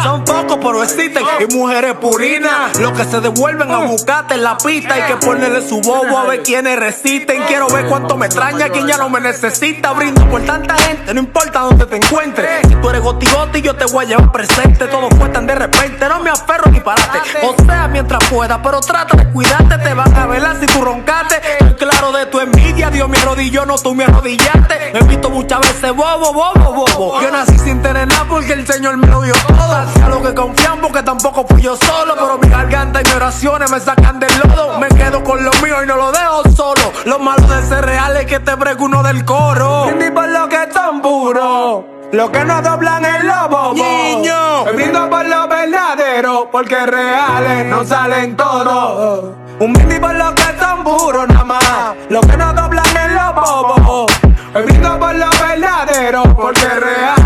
Son pocos pero existen y mujeres purinas, los que se devuelven a buscarte en la pista. Hay que ponerle su bobo a ver quiénes resisten. Quiero ver cuánto me extraña quien ya no me necesita. Brindo por tanta gente, no importa dónde te encuentres. Si tú eres goti goti yo te voy a llevar presente. Todo fue tan de repente, no me aferro a disparate. O sea, mientras pueda, pero trata de cuidarte. Te van a velar si tú roncaste. Estoy claro de tu envidia, Dios me arrodilló, no tú me arrodillaste. Me he visto muchas veces bobo. Yo nací sin tener nada porque el Señor me lo dio todo. Hacia lo que confían porque tampoco fui yo solo. Pero mi garganta y mis oraciones me sacan del lodo. Me quedo con lo mío y no lo dejo solo. Lo malo de ser real es que te brego uno del coro. Brindis por lo que son puros, lo que no doblan es los bobos. Niño, brindo por lo verdadero, porque reales no salen todos. Un brindis por lo que son puros nada más, lo que no doblan es los bobos. Brindo por lo verdadero, porque reales